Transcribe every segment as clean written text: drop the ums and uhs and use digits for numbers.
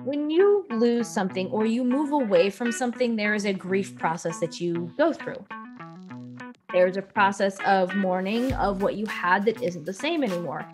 When you lose something or you move away from something, there is a grief process that you go through. There's a process of mourning of what you had that isn't the same anymore.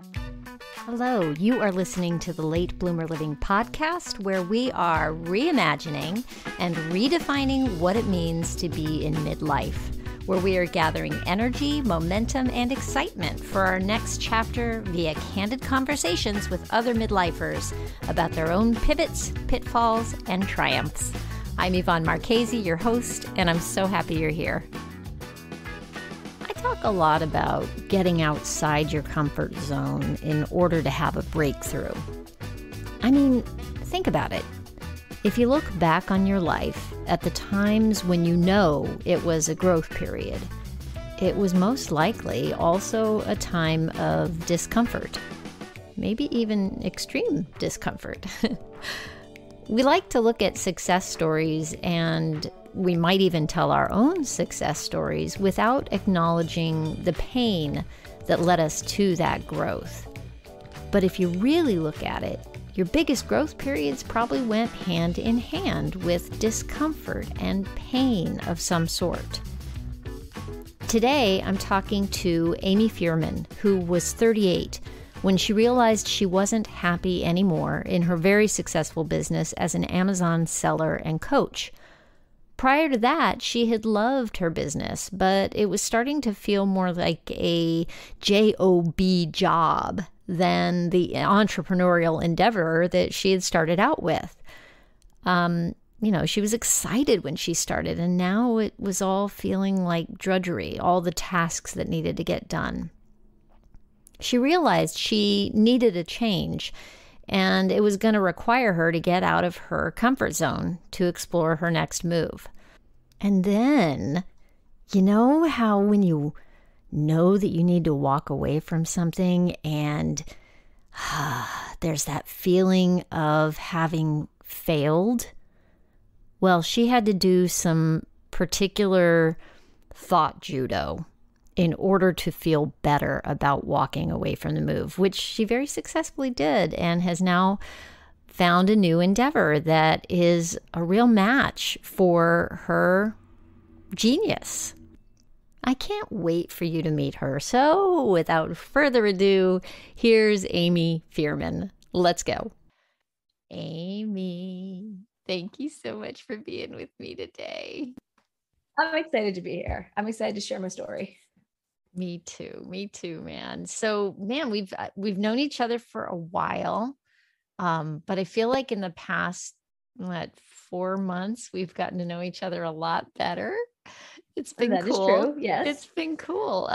Hello, you are listening to the Late Bloomer Living podcast, where we are reimagining and redefining what it means to be in midlife, where we are gathering energy, momentum, and excitement for our next chapter via candid conversations with other midlifers about their own pivots, pitfalls, and triumphs. I'm Yvonne Marchese, your host, and I'm so happy you're here. Talk a lot about getting outside your comfort zone in order to have a breakthrough. I mean, think about it. If you look back on your life at the times when you know it was a growth period, it was most likely also a time of discomfort, maybe even extreme discomfort. We like to look at success stories, and we might even tell our own success stories without acknowledging the pain that led us to that growth. But if you really look at it, your biggest growth periods probably went hand in hand with discomfort and pain of some sort. Today, I'm talking to Amy Feierman, who was 38 when she realized she wasn't happy anymore in her very successful business as an Amazon seller and coach. Prior to that, she had loved her business, but it was starting to feel more like a job job than the entrepreneurial endeavor that she had started out with. She was excited when she started, and now it was all feeling like drudgery, all the tasks that needed to get done. She realized she needed a change, and it was going to require her to get out of her comfort zone to explore her next move. And then, you know how when you know that you need to walk away from something and there's that feeling of having failed? Well, she had to do some particular thought judo in order to feel better about walking away from the move, which she very successfully did and has now found a new endeavor that is a real match for her genius. I can't wait for you to meet her. So without further ado, here's Amy Feierman. Let's go. Amy, thank you so much for being with me today. I'm excited to be here. I'm excited to share my story. Me too, man. So, man, we've known each other for a while, but I feel like in the past 4 months we've gotten to know each other a lot better. It's been That cool. Is true. Yes, it's been cool.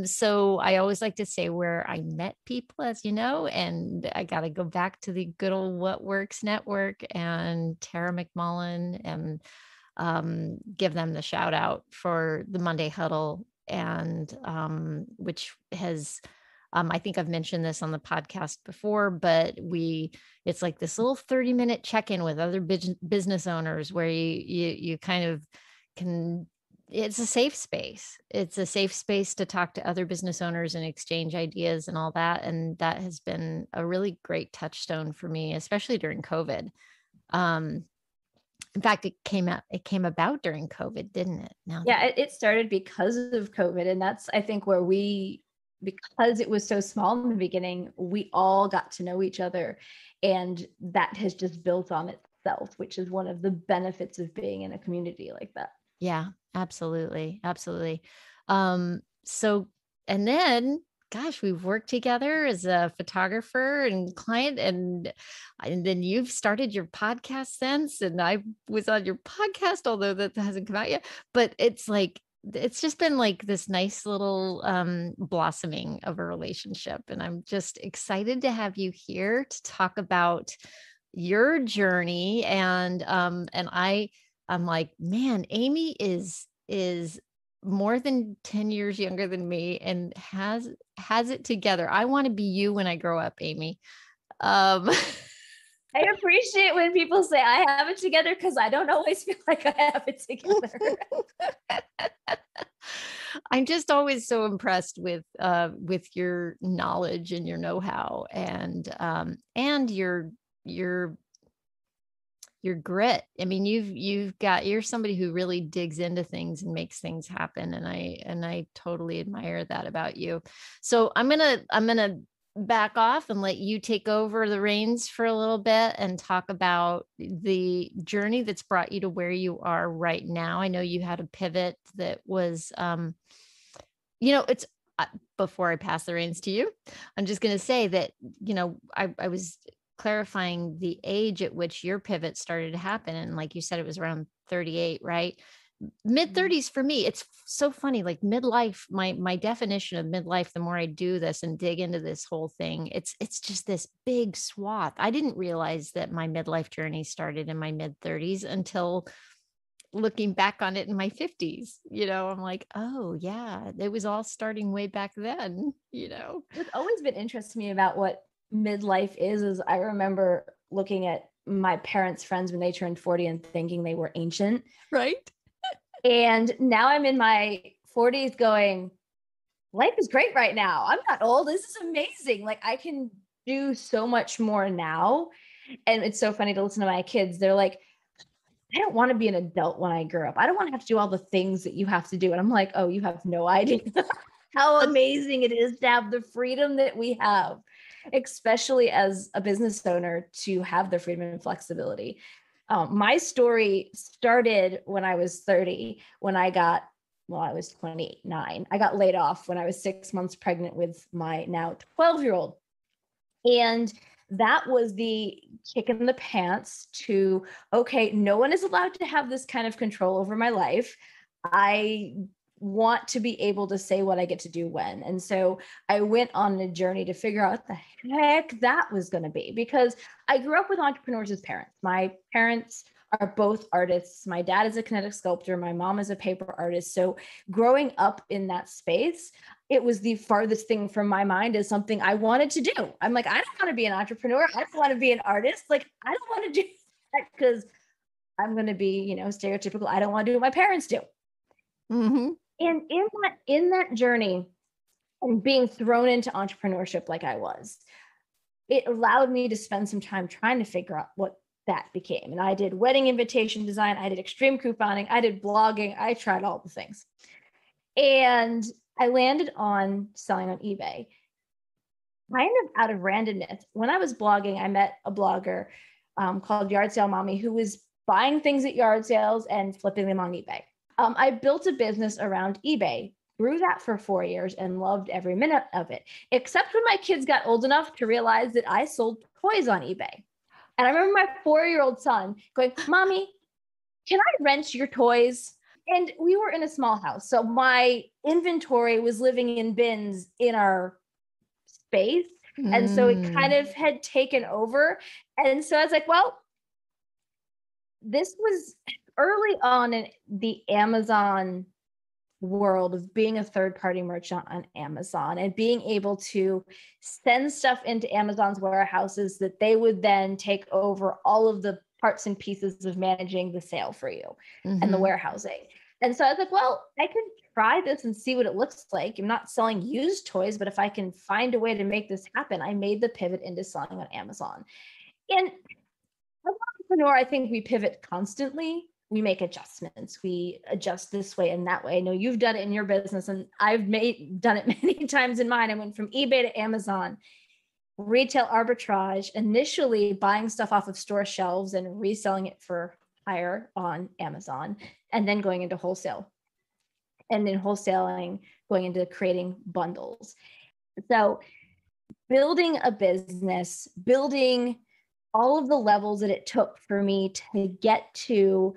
So I always like to say where I met people, as you know, and I got to go back to the good old What Works Network and Tara McMullen and give them the shout out for the Monday Huddle. And which has, I think I've mentioned this on the podcast before, but it's like this little 30-minute check-in with other business owners where you kind of can, it's a safe space. It's a safe space to talk to other business owners and exchange ideas and all that. And that has been a really great touchstone for me, especially during COVID. In fact, it came about during COVID, didn't it? It started because of COVID. And that's, I think, where because it was so small in the beginning, we all got to know each other. And that has just built on itself, which is one of the benefits of being in a community like that. Yeah, absolutely. Absolutely. So, and then, gosh, we've worked together as a photographer and client, and then you've started your podcast since, and I was on your podcast, although that hasn't come out yet, but it's just been like this nice little blossoming of a relationship. And I'm just excited to have you here to talk about your journey. And I'm like, man, Amy is more than 10 years younger than me and has it together. I want to be you when I grow up, Amy. I appreciate when people say I have it together, because I don't always feel like I have it together. I'm just always so impressed with your knowledge and your know-how and your your grit. I mean, you're somebody who really digs into things and makes things happen. And I totally admire that about you. So I'm gonna back off and let you take over the reins for a little bit and talk about the journey that's brought you to where you are right now. I know you had a pivot that was, it's before I pass the reins to you, I'm just going to say that, I was clarifying the age at which your pivot started to happen. And like you said, it was around 38, right? Mid 30s for me. It's so funny. Like midlife, my definition of midlife, the more I do this and dig into this whole thing, it's just this big swath. I didn't realize that my midlife journey started in my mid 30s until looking back on it in my 50s. I'm like, oh yeah, it was all starting way back then. What's always been interesting to me about what midlife is I remember looking at my parents' friends when they turned 40 and thinking they were ancient. Right. And now I'm in my 40s going, life is great right now. I'm not old. This is amazing. Like I can do so much more now. And it's so funny to listen to my kids. They're like, I don't want to be an adult when I grow up. I don't want to have to do all the things that you have to do. And I'm like, oh, you have no idea how amazing it is to have the freedom that we have, especially as a business owner, to have the freedom and flexibility. My story started when I was 30, when I was 29. I got laid off when I was 6 months pregnant with my now 12-year-old. And that was the kick in the pants to, okay, no one is allowed to have this kind of control over my life. I want to be able to say what I get to do when. And so I went on a journey to figure out what the heck that was going to be, because I grew up with entrepreneurs as parents. My parents are both artists. My dad is a kinetic sculptor. My mom is a paper artist. So growing up in that space, it was the farthest thing from my mind as something I wanted to do. I'm like, I don't want to be an entrepreneur. I don't want to be an artist. Like, I don't want to do that because I'm going to be, stereotypical. I don't want to do what my parents do. Mm-hmm. And in that journey and being thrown into entrepreneurship like I was, it allowed me to spend some time trying to figure out what that became. And I did wedding invitation design. I did extreme couponing. I did blogging. I tried all the things. And I landed on selling on eBay. Kind of out of randomness. When I was blogging, I met a blogger called Yard Sale Mommy who was buying things at yard sales and flipping them on eBay. I built a business around eBay, grew that for 4 years and loved every minute of it, except when my kids got old enough to realize that I sold toys on eBay. And I remember my 4-year-old son going, Mommy, can I rent your toys? And we were in a small house. So my inventory was living in bins in our space. And so it kind of had taken over. And so I was like, well, this was early on in the Amazon world of being a third-party merchant on Amazon and being able to send stuff into Amazon's warehouses that they would then take over all of the parts and pieces of managing the sale for you and the warehousing. And so I was like, well, I can try this and see what it looks like. I'm not selling used toys, but if I can find a way to make this happen, I made the pivot into selling on Amazon. And as an entrepreneur, I think we pivot constantly. We make adjustments. We adjust this way and that way. I know you've done it in your business and I've done it many times in mine. I went from eBay to Amazon, retail arbitrage, initially buying stuff off of store shelves and reselling it for higher on Amazon, and then going into wholesale. And then wholesaling, going into creating bundles. So building a business, building all of the levels that it took for me to get to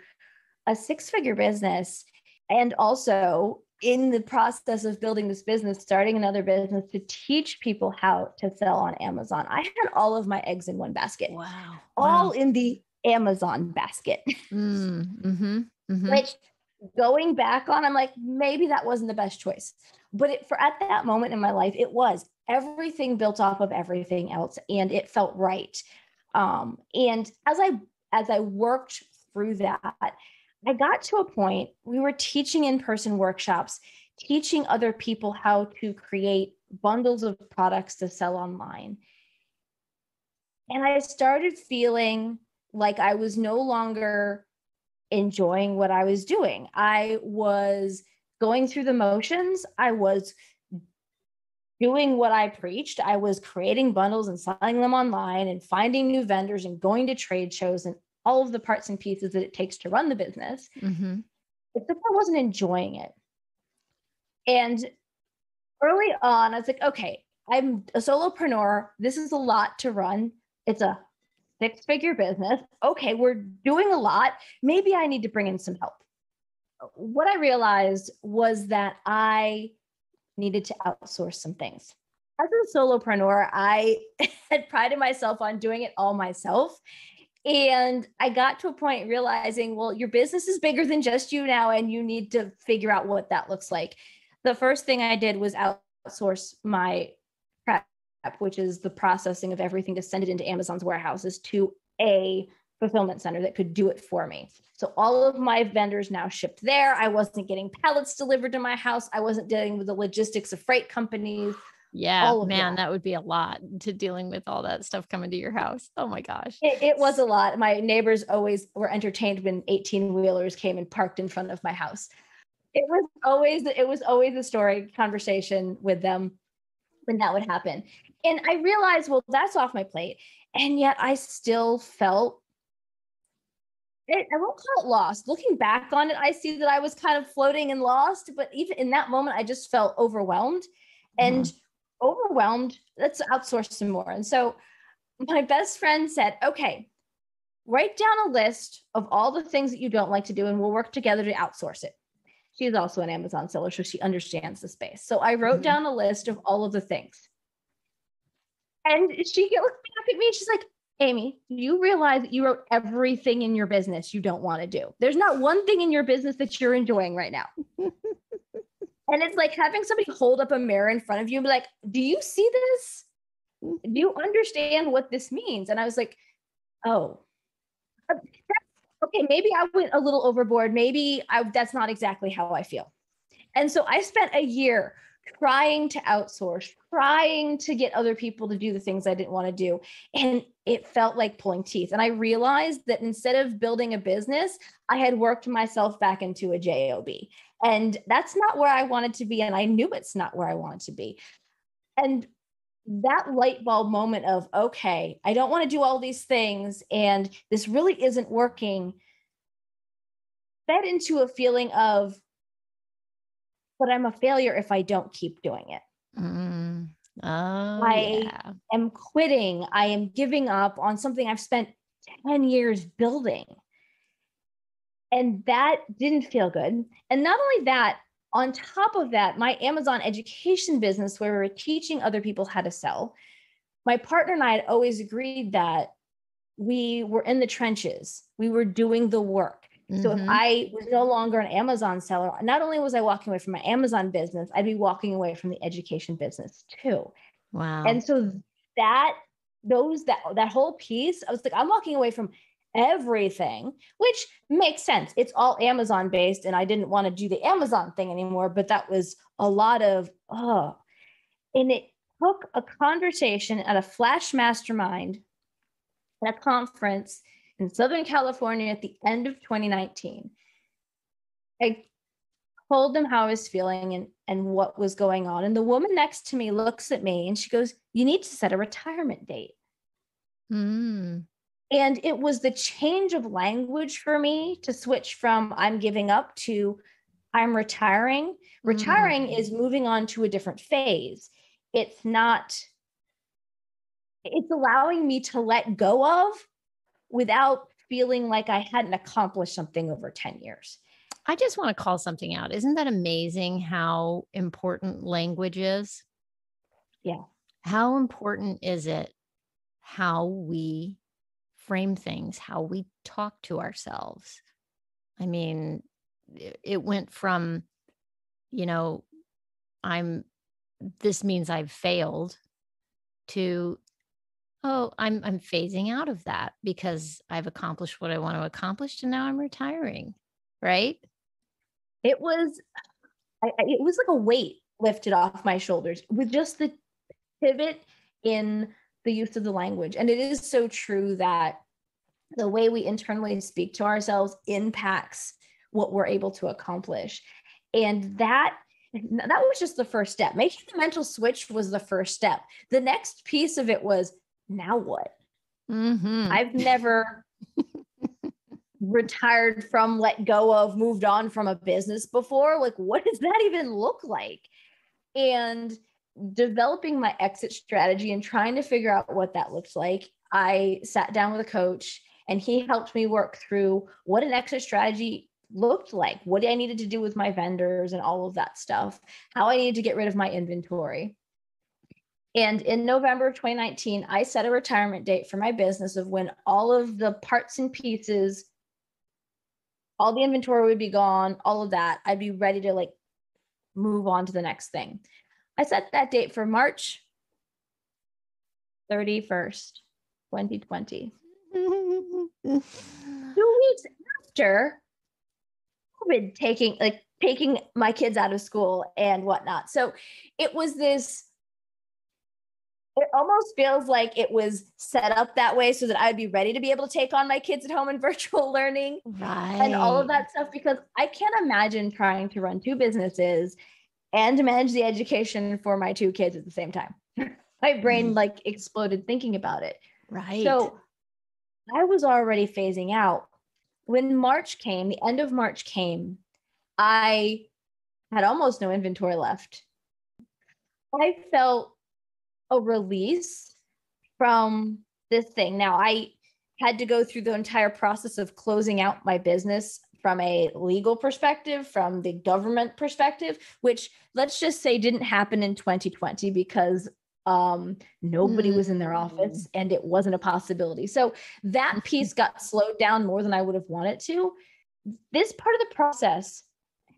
a 6-figure business, and also in the process of building this business, starting another business to teach people how to sell on Amazon. I had all of my eggs in one basket. Wow. All in the Amazon basket. Which going back on, I'm like, maybe that wasn't the best choice. But at that moment in my life, it was. Everything built off of everything else, and it felt right. And as I worked through that, I got to a point, we were teaching in-person workshops, teaching other people how to create bundles of products to sell online. And I started feeling like I was no longer enjoying what I was doing. I was going through the motions. I was doing what I preached. I was creating bundles and selling them online and finding new vendors and going to trade shows and all of the parts and pieces that it takes to run the business. Mm-hmm. Except I wasn't enjoying it. And early on, I was like, okay, I'm a solopreneur. This is a lot to run. It's a 6-figure business. Okay, we're doing a lot. Maybe I need to bring in some help. What I realized was that I needed to outsource some things. As a solopreneur, I had prided myself on doing it all myself. And I got to a point realizing, well, your business is bigger than just you now, and you need to figure out what that looks like. The first thing I did was outsource my prep, which is the processing of everything to send it into Amazon's warehouses to a fulfillment center that could do it for me. So all of my vendors now shipped there. I wasn't getting pallets delivered to my house. I wasn't dealing with the logistics of freight companies. Yeah, man, that would be a lot to dealing with all that stuff coming to your house. Oh my gosh. It was a lot. My neighbors always were entertained when 18-wheelers came and parked in front of my house. It was always a story conversation with them when that would happen. And I realized, well, that's off my plate. And yet I still felt it, I won't call it lost. Looking back on it, I see that I was kind of floating and lost, but even in that moment, I just felt overwhelmed. And overwhelmed, let's outsource some more. And so my best friend said, okay, write down a list of all the things that you don't like to do, and we'll work together to outsource it. She's also an Amazon seller, so she understands the space. So I wrote down a list of all of the things. And she looked back at me and she's like, Amy, do you realize that you wrote everything in your business you don't want to do? There's not one thing in your business that you're enjoying right now. And it's like having somebody hold up a mirror in front of you and be like, do you see this? Do you understand what this means? And I was like, oh, okay, maybe I went a little overboard. Maybe that's not exactly how I feel. And so I spent a year trying to outsource, trying to get other people to do the things I didn't want to do. And it felt like pulling teeth. And I realized that instead of building a business, I had worked myself back into a job. And that's not where I wanted to be. And I knew it's not where I wanted to be. And that light bulb moment of, okay, I don't want to do all these things, and this really isn't working, fed into a feeling of, but I'm a failure if I don't keep doing it. I am quitting. I am giving up on something I've spent 10 years building. And that didn't feel good. And not only that, on top of that, my Amazon education business, where we were teaching other people how to sell, my partner and I had always agreed that we were in the trenches. We were doing the work. So if I was no longer an Amazon seller, not only was I walking away from my Amazon business, I'd be walking away from the education business too. Wow. And so that whole piece, I was like, I'm walking away from everything, which makes sense. It's all Amazon based, and I didn't want to do the Amazon thing anymore, but that was a lot of, and it took a conversation at a Flash Mastermind at a conference in Southern California at the end of 2019. I told them how I was feeling and what was going on. And the woman next to me looks at me and she goes, you need to set a retirement date. And it was the change of language for me to switch from I'm giving up to I'm retiring. Retiring is moving on to a different phase. It's allowing me to let go of without feeling like I hadn't accomplished something over 10 years. I just want to call something out. Isn't that amazing how important language is? Yeah. How important is it how we frame things, how we talk to ourselves? I mean, it went from, this means I've failed to, I'm phasing out of that because I've accomplished what I want to accomplish and now I'm retiring, right? It was like a weight lifted off my shoulders with just the pivot in the use of the language. And it is so true that the way we internally speak to ourselves impacts what we're able to accomplish. And that was just the first step. Making the mental switch was the first step. The next piece of it was, now what? I've never retired from, let go of, moved on from a business before. Like, what does that even look like? And developing my exit strategy and trying to figure out what that looks like, I sat down with a coach and he helped me work through what an exit strategy looked like, what I needed to do with my vendors and all of that stuff, how I needed to get rid of my inventory. And in November of 2019, I set a retirement date for my business of when all of the parts and pieces, all the inventory would be gone, all of that, I'd be ready to like move on to the next thing. I set that date for March 31st, 2020. 2 weeks after COVID taking my kids out of school and whatnot. So it was this, it almost feels like it was set up that way so that I'd be ready to be able to take on my kids at home in virtual learning, Right, and all of that stuff, because I can't imagine trying to run 2 businesses and to manage the education for my 2 kids at the same time. My brain like exploded thinking about it. Right. So I was already phasing out. When March came, the end of March came, I had almost no inventory left. I felt a release from this thing. Now, I had to go through the entire process of closing out my business from a legal perspective, from the government perspective, which let's just say didn't happen in 2020 because nobody was in their office and it wasn't a possibility. So that piece got slowed down more than I would have wanted to. This part of the process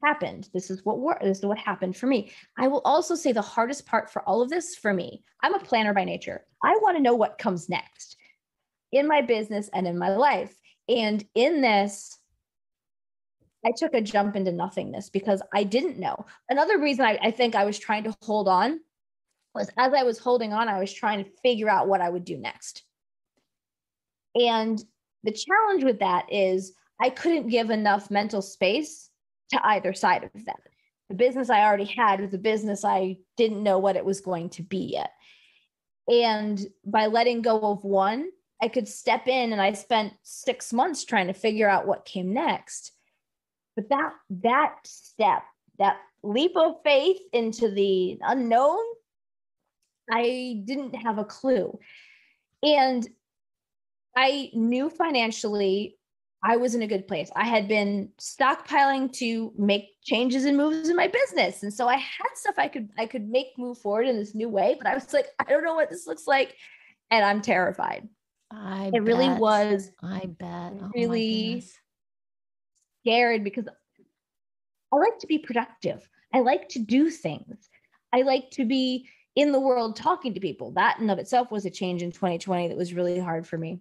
happened. This is what happened for me. I will also say the hardest part for all of this for me, I'm a planner by nature. I want to know what comes next in my business and in my life. And in this, I took a jump into nothingness because I didn't know. Another reason I think I was trying to hold on was, as I was holding on, I was trying to figure out what I would do next. And the challenge with that is I couldn't give enough mental space to either side of that. The business I already had was a business I didn't know what it was going to be yet. And by letting go of one, I could step in, and I spent 6 months trying to figure out what came next. But that step, that leap of faith into the unknown, I didn't have a clue. And I knew financially I was in a good place. I had been stockpiling to make changes and moves in my business. And so I had stuff I could make move forward in this new way, but I was like, I don't know what this looks like. And I'm terrified. It really was. I bet. Oh, really scared because I like to be productive. I like to do things. I like to be in the world talking to people. That in of itself was a change in 2020 that was really hard for me.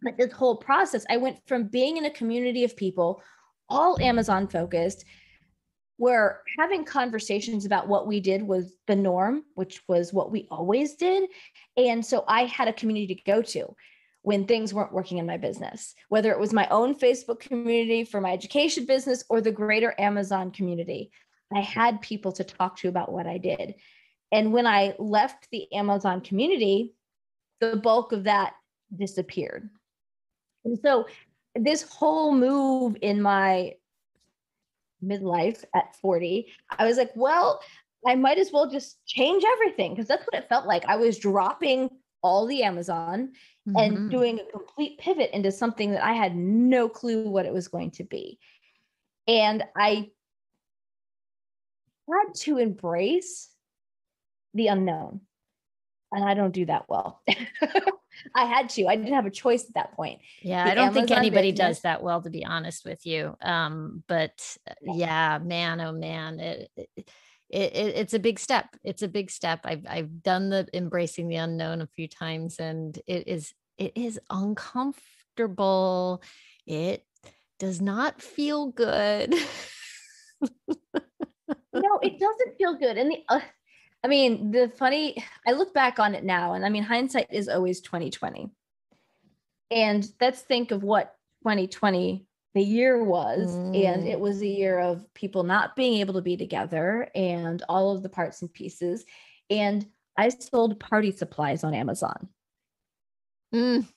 But this whole process, I went from being in a community of people, all Amazon focused, where having conversations about what we did was the norm, which was what we always did. And so I had a community to go to when things weren't working in my business, whether it was my own Facebook community for my education business or the greater Amazon community. I had people to talk to about what I did. And when I left the Amazon community, the bulk of that disappeared. And so this whole move in my midlife at 40, I was like, well, I might as well just change everything, because that's what it felt like. I was dropping all the Amazon and doing a complete pivot into something that I had no clue what it was going to be. And I had to embrace the unknown. And I don't do that well. I had to. I didn't have a choice at that point. Yeah, I don't think anybody does that well, to be honest with you. But yeah, man, oh man, it's a big step. It's a big step. I've done the embracing the unknown a few times, and it is uncomfortable. It does not feel good. No, it doesn't feel good. And I look back on it now, and I mean, hindsight is always 2020. And let's think of what 2020 the year was. And it Mm. was a year of people not being able to be together and all of the parts and pieces. And I sold party supplies on Amazon. Mm.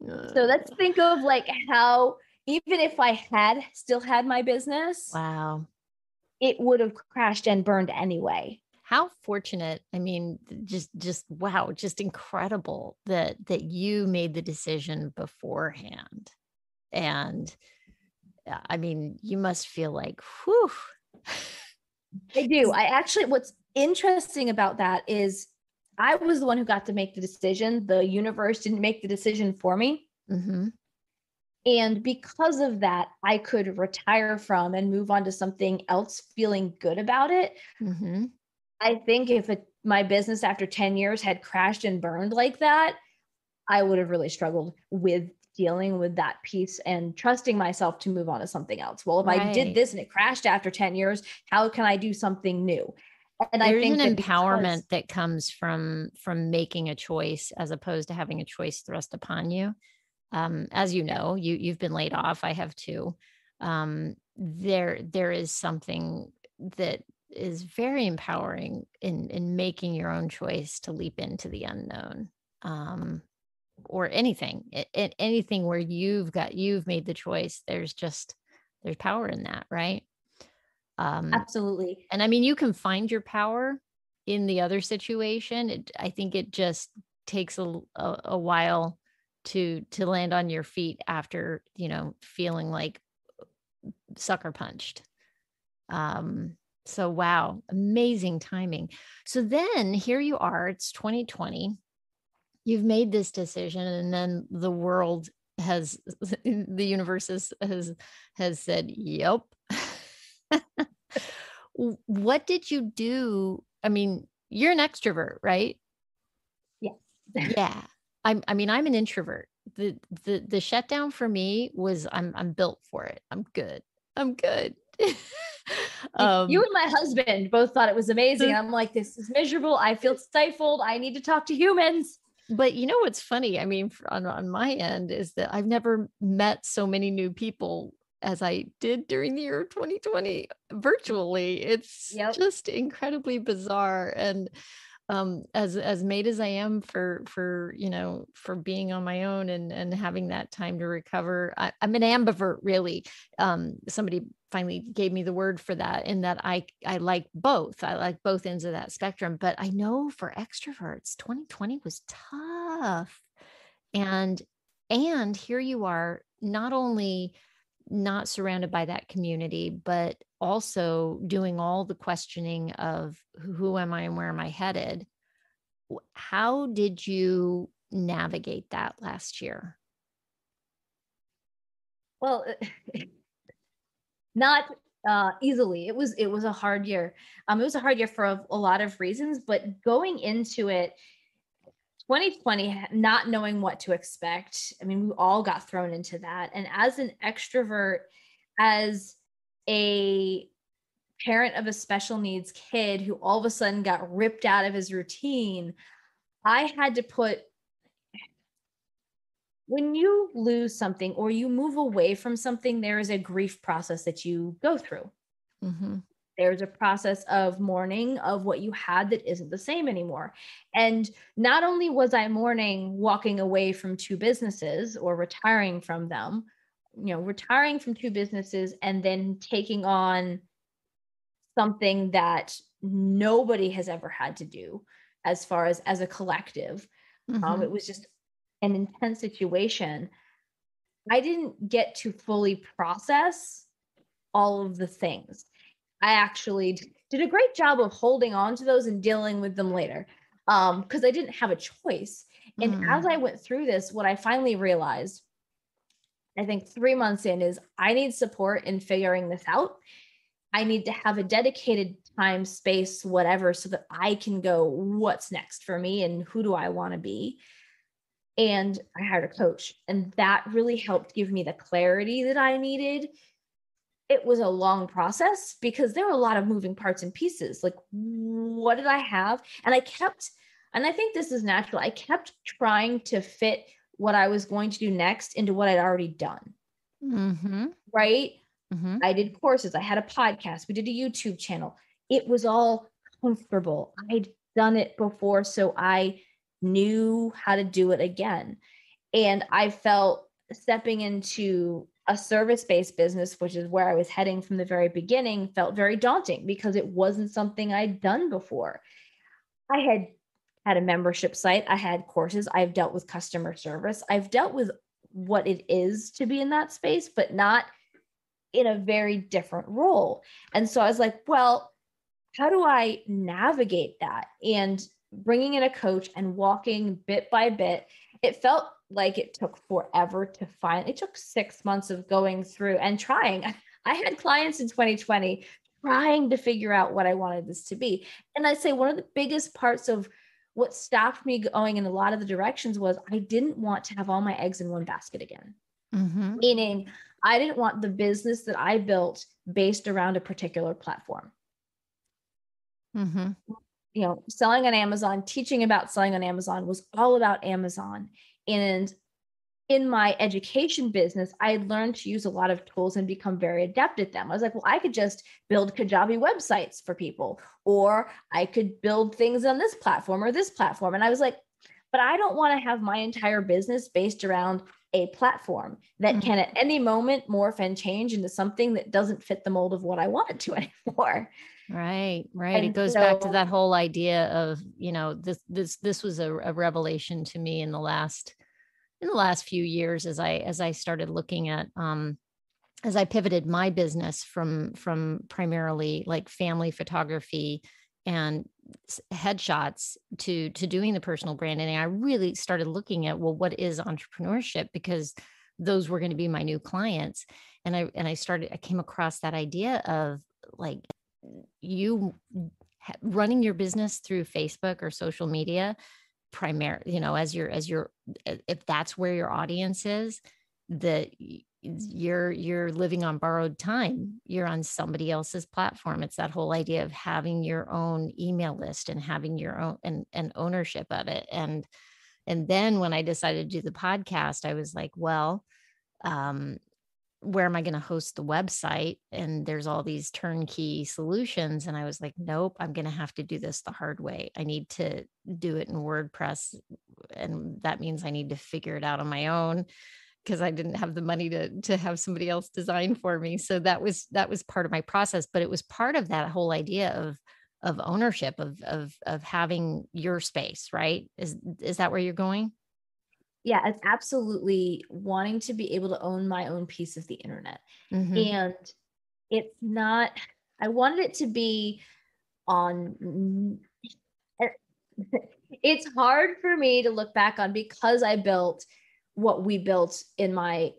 So let's think of like how, even if I had still had my business, Wow. it would have crashed and burned anyway. How fortunate. I mean, just wow, just incredible that you made the decision beforehand. And I mean, you must feel like, whew. I do. I actually, what's interesting about that is I was the one who got to make the decision. The universe didn't make the decision for me. Mm-hmm. And because of that, I could retire from and move on to something else feeling good about it. Mm-hmm. I think if my business after 10 years had crashed and burned like that, I would have really struggled with dealing with that piece and trusting myself to move on to something else. Well, if I did Right. this and it crashed after 10 years, how can I do something new? And I There's an think that because empowerment that comes from making a choice as opposed to having a choice thrust upon you. As you know, you've been laid off. I have too. There is something that is very empowering in making your own choice to leap into the unknown. Or anything, anything where you've made the choice. There's power in that, right? Um, absolutely. and I mean, you can find your power in the other situation. I think it just takes a while to land on your feet after, feeling like sucker punched. Um, so wow, amazing timing. So then here you are, it's 2020. You've made this decision, and then the world has the universe has said, "Yep." What did you do? I mean, you're an extrovert, right? Yes. Yeah. I mean, I'm an introvert. The shutdown for me was I'm built for it. I'm good. I'm good. You um and my husband both thought it was amazing. And I'm like, this is miserable. I feel stifled. I need to talk to humans. but you know what's funny? I mean, on my end is that I've never met so many new people as I did during the year of 2020 virtually. It's Yep. just incredibly bizarre. And as made as I am for being on my own and having that time to recover, I'm an ambivert, really. Somebody finally gave me the word for that, in that I like both. I like both ends of that spectrum. But I know for extroverts, 2020 was tough. And here you are, not only not surrounded by that community, but also doing all the questioning of who am I and where am I headed? How did you navigate that last year? Well, not easily. It was a hard year. It was a hard year for a lot of reasons, but going into it, 2020, not knowing what to expect. I mean, we all got thrown into that. And as an extrovert, as a parent of a special needs kid who all of a sudden got ripped out of his routine, I had to put, when you lose something or you move away from something, there is a grief process that you go through. Mhm. There's a process of mourning of what you had that isn't the same anymore. And not only was I mourning walking away from two businesses or retiring from them, retiring from two businesses and then taking on something that nobody has ever had to do as far as a collective. It Mhm. was just an intense situation. I didn't get to fully process all of the things. I actually did a great job of holding on to those and dealing with them later, because I didn't have a choice. And as Mm. I went through this, what I finally realized, I think 3 months in, is I need support in figuring this out. I need to have a dedicated time, space, whatever, so that I can go, what's next for me and who do I want to be? And I hired a coach, and that really helped give me the clarity that I needed. It was a long process because there were a lot of moving parts and pieces. Like, what did I have? And I think this is natural. I kept trying to fit what I was going to do next into what I'd already done. Mm-hmm. Right. Mm-hmm. I did courses. I had a podcast. We did a YouTube channel. It was all comfortable. I'd done it before, so I knew how to do it again. And I felt stepping into a service-based business, which is where I was heading from the very beginning, felt very daunting because it wasn't something I'd done before. I had a membership site. I had courses. I've dealt with customer service. I've dealt with what it is to be in that space, but not in a very different role. And so I was like, well, how do I navigate that? And bringing in a coach and walking bit by bit, it felt like it took forever to find. It took 6 months of going through and trying. I had clients in 2020 trying to figure out what I wanted this to be. And I'd say one of the biggest parts of what stopped me going in a lot of the directions was I didn't want to have all my eggs in one basket again. Mm-hmm. Meaning I didn't want the business that I built based around a particular platform. Mm-hmm. Selling on Amazon, teaching about selling on Amazon was all about Amazon. And in my education business, I learned to use a lot of tools and become very adept at them. I was like, well, I could just build Kajabi websites for people, or I could build things on this platform or this platform. And I was like, but I don't want to have my entire business based around a platform that can at any moment morph and change into something that doesn't fit the mold of what I want it to anymore. Right. And it goes back to that whole idea of, this was a revelation to me in the last few years as I started looking at, as I pivoted my business from primarily like family photography and headshots to doing the personal branding. I really started looking at, well, what is entrepreneurship? Because those were going to be my new clients. And I came across that idea of like you running your business through Facebook or social media as your if that's where your audience is, that you're living on borrowed time. You're on somebody else's platform. It's that whole idea of having your own email list and having your own and ownership of it. And then when I decided to do the podcast, I was like, well, where am I going to host the website? And there's all these turnkey solutions. And I was like, nope, I'm going to have to do this the hard way. I need to do it in WordPress. And that means I need to figure it out on my own because I didn't have the money to have somebody else design for me. So that was part of my process, but it was part of that whole idea of ownership of having your space, right? Is that where you're going? Yeah, it's absolutely wanting to be able to own my own piece of the internet. Mm-hmm. And it's not, I wanted it to be on, it's hard for me to look back on because I built what we built in my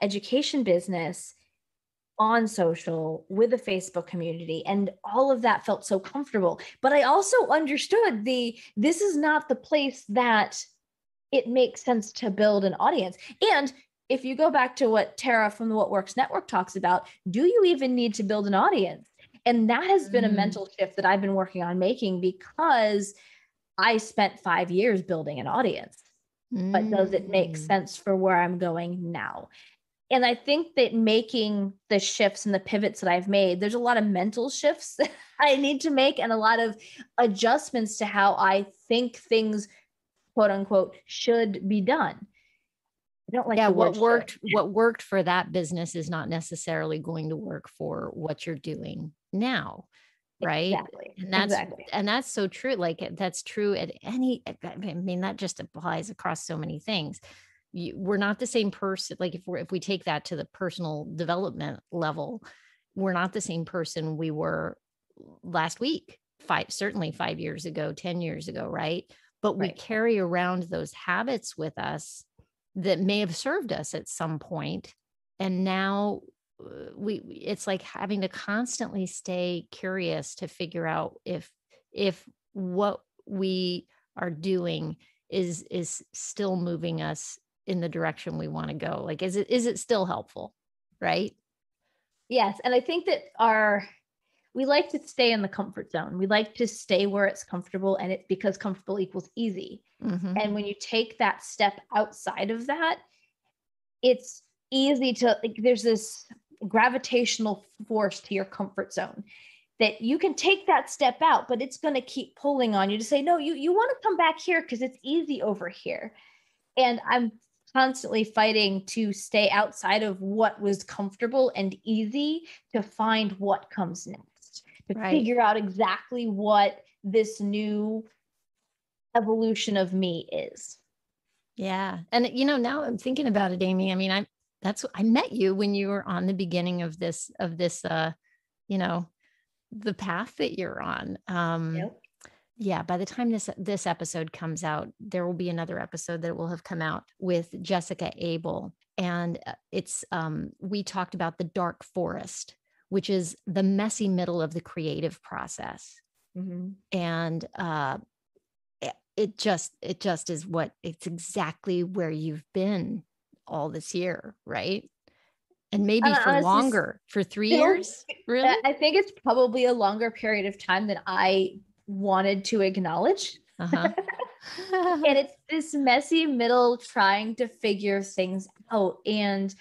education business on social with a Facebook community, and all of that felt so comfortable. But I also understood this is not the place that it makes sense to build an audience. And if you go back to what Tara from the What Works Network talks about, do you even need to build an audience? And that has been a mental shift that I've been working on making because I spent 5 years building an audience. But does it make sense for where I'm going now? And I think that making the shifts and the pivots that I've made, there's a lot of mental shifts that I need to make and a lot of adjustments to how I think things, quote unquote, should be done. I don't like the word what worked for that business is not necessarily going to work for what you're doing now. Right. Exactly. And that's so true. Like that's true at I mean, that just applies across so many things. We're not the same person. Like if we take that to the personal development level, we're not the same person we were last week, certainly 5 years ago, 10 years ago. Right. But we carry around those habits with us that may have served us at some point. And now it's like having to constantly stay curious to figure out if what we are doing is still moving us in the direction we want to go. Like, is it still helpful? Right. Yes. And I think that we like to stay in the comfort zone. We like to stay where it's comfortable, and it's because comfortable equals easy. Mm-hmm. And when you take that step outside of that, it's easy to, like, there's this gravitational force to your comfort zone that you can take that step out, but it's going to keep pulling on you to say, no, you want to come back here because it's easy over here. And I'm constantly fighting to stay outside of what was comfortable and easy to find what comes next, to Right. figure out exactly what this new evolution of me is. Yeah. And now I'm thinking about it, Amy. I mean, I met you when you were on the beginning of this, the path that you're on. Yep. Yeah, by the time this episode comes out, there will be another episode that will have come out with Jessica Abel. And we talked about the dark forest, which is the messy middle of the creative process. Mm-hmm. And it just is it's exactly where you've been all this year, right? And maybe for honestly, longer, for 3 years, really? I think it's probably a longer period of time than I wanted to acknowledge. Uh-huh. And it's this messy middle trying to figure things out. And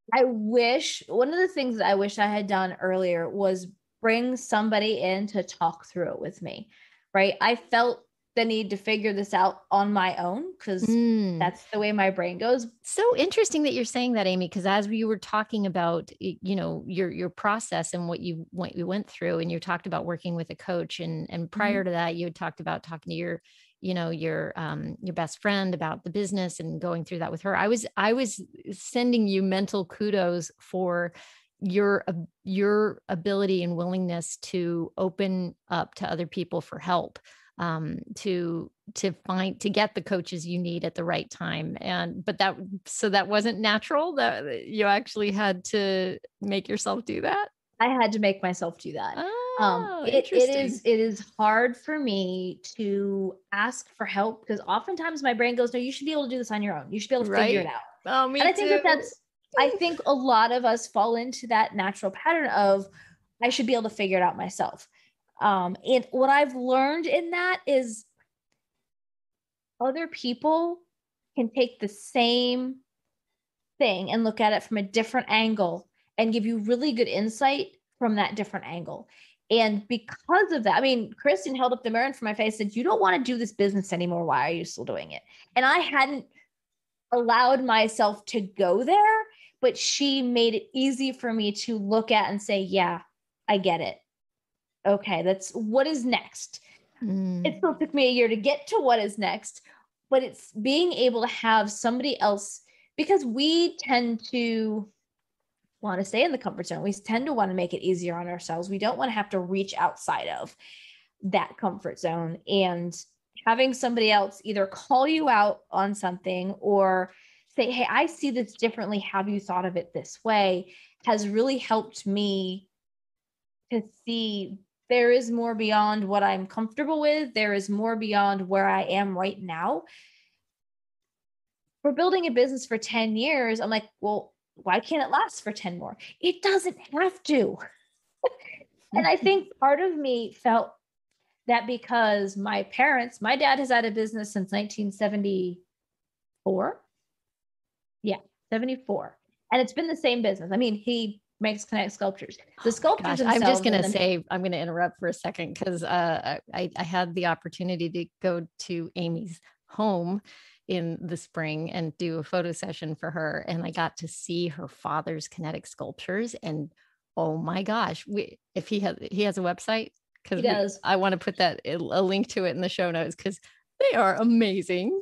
one of the things that I wish I had done earlier was bring somebody in to talk through it with me, right? I felt the need to figure this out on my own because that's the way my brain goes. So interesting that you're saying that, Amy, because as you were talking about, your process and what you went through, and you talked about working with a coach, and prior to that, you had talked about talking to your best friend about the business and going through that with her. I was sending you mental kudos for your ability and willingness to open up to other people for help, to get the coaches you need at the right time. But that wasn't natural, that you actually had to make yourself do that. I had to make myself do that. It is hard for me to ask for help because oftentimes my brain goes, no, you should be able to do this on your own. You should be able to figure it out. Oh, me and I too. think I think a lot of us fall into that natural pattern of, I should be able to figure it out myself. And what I've learned in that is other people can take the same thing and look at it from a different angle and give you really good insight from that different angle. And because of that, I mean, Kristen held up the mirror in front of my face and said, you don't want to do this business anymore. Why are you still doing it? And I hadn't allowed myself to go there, but she made it easy for me to look at and say, yeah, I get it. Okay, that's what is next. It still took me a year to get to what is next, but it's being able to have somebody else, because we tend to want to stay in the comfort zone. We tend to want to make it easier on ourselves. We don't want to have to reach outside of that comfort zone. And having somebody else either call you out on something or say, hey, I see this differently. Have you thought of it this way? Has really helped me to see there is more beyond what I'm comfortable with. There is more beyond where I am right now. We're building a business for 10 years. I'm like, well, why can't it last for 10 more? It doesn't have to. And I think part of me felt that because my dad has had a business since 1974. Yeah, 74. And it's been the same business. I mean, he makes kinetic sculptures. The sculptures themselves. I'm just going to say, I'm going to interrupt for a second because I had the opportunity to go to Amy's home in the spring and do a photo session for her. And I got to see her father's kinetic sculptures. And oh my gosh, if he has a website, because I want to put a link to it in the show notes because they are amazing.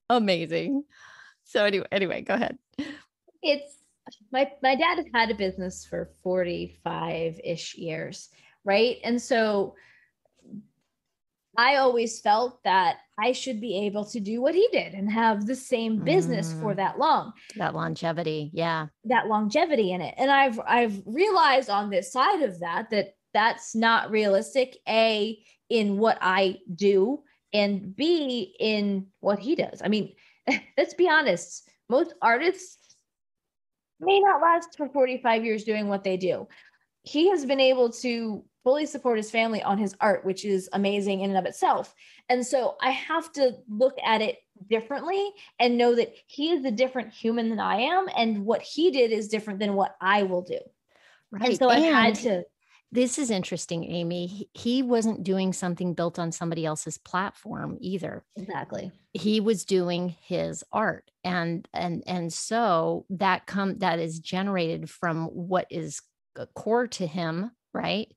Amazing. So anyway, go ahead. It's my dad has had a business for 45-ish years, right? And so I always felt that I should be able to do what he did and have the same business for that long. That longevity. Yeah. That longevity in it. And I've realized on this side of that that's not realistic, A, in what I do, and B, in what he does. I mean, let's be honest, most artists may not last for 45 years doing what they do. he has been able to fully support his family on his art, which is amazing in and of itself. And so I have to look at it differently and know that he is a different human than I am. And what he did is different than what I will do. And Right. so I've had And to. this is interesting, Amy. He wasn't doing something built on somebody else's platform either. Exactly. He was doing his art. And so that is generated from what is core to him, right?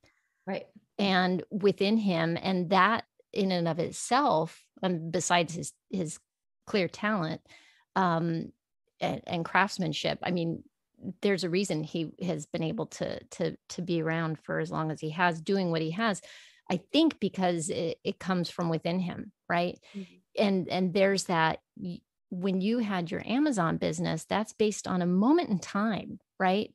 Right. And within him, and that in and of itself, besides his clear talent, and craftsmanship, I mean, there's a reason he has been able to be around for as long as he has, doing what he has. I think because it comes from within him, right? Mhm. And there's that, when you had your Amazon business, that's based on a moment in time, right?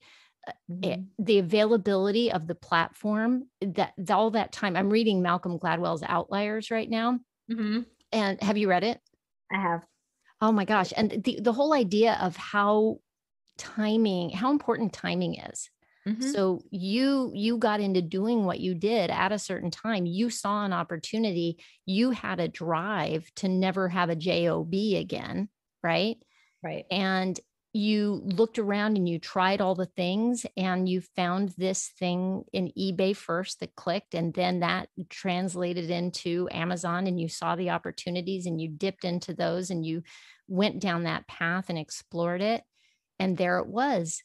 The availability of the platform, that all that time. I'm reading Malcolm Gladwell's Outliers right now. Mm-hmm. And have you read it? I have. Oh my gosh. And the whole idea of how important timing is. Mm-hmm. So you got into doing what you did at a certain time. You saw an opportunity. You had a drive to never have a job again, right? Right. And you looked around and you tried all the things, and you found this thing in eBay first that clicked, and then that translated into Amazon, and you saw the opportunities and you dipped into those and you went down that path and explored it. And there it was.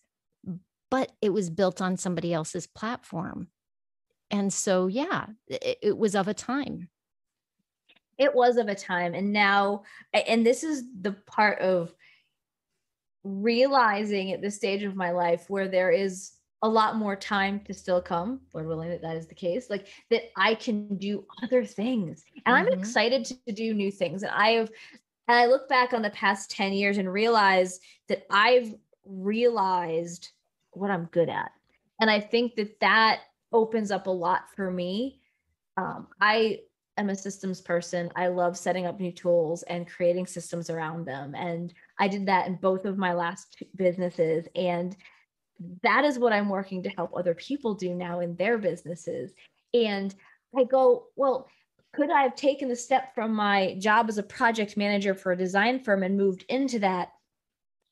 But it was built on somebody else's platform. And so, yeah, it was of a time. It was of a time. And now, and this is the part of realizing at this stage of my life where there is a lot more time to still come, Lord willing that is the case, like that I can do other things. And I'm excited to do new things. And I look back on the past 10 years and realize that I've realized what I'm good at. And I think that opens up a lot for me. I am a systems person. I love setting up new tools and creating systems around them. And I did that in both of my last two businesses. And that is what I'm working to help other people do now in their businesses. And I go, well, could I have taken the step from my job as a project manager for a design firm and moved into that?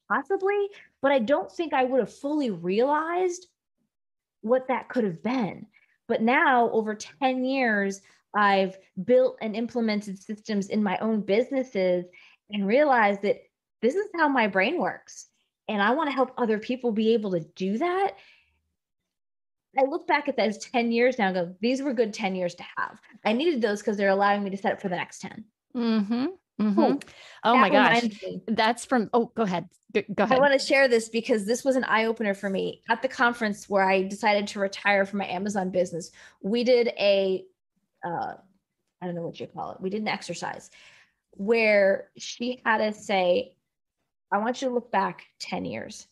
Possibly, but I don't think I would have fully realized what that could have been. But now, over 10 years, I've built and implemented systems in my own businesses and realized that this is how my brain works. And I want to help other people be able to do that. I look back at those 10 years now and go, these were good 10 years to have. I needed those because they're allowing me to set up for the next 10. Mm-hmm. Mm-hmm. Ooh, Oh my that gosh. reminds me. That's from, go ahead. Go I ahead. want to share this because this was an eye opener for me. At the conference where I decided to retire from my Amazon business, we did I don't know what you call it. We did an exercise where she had us say, I want you to look back 10 years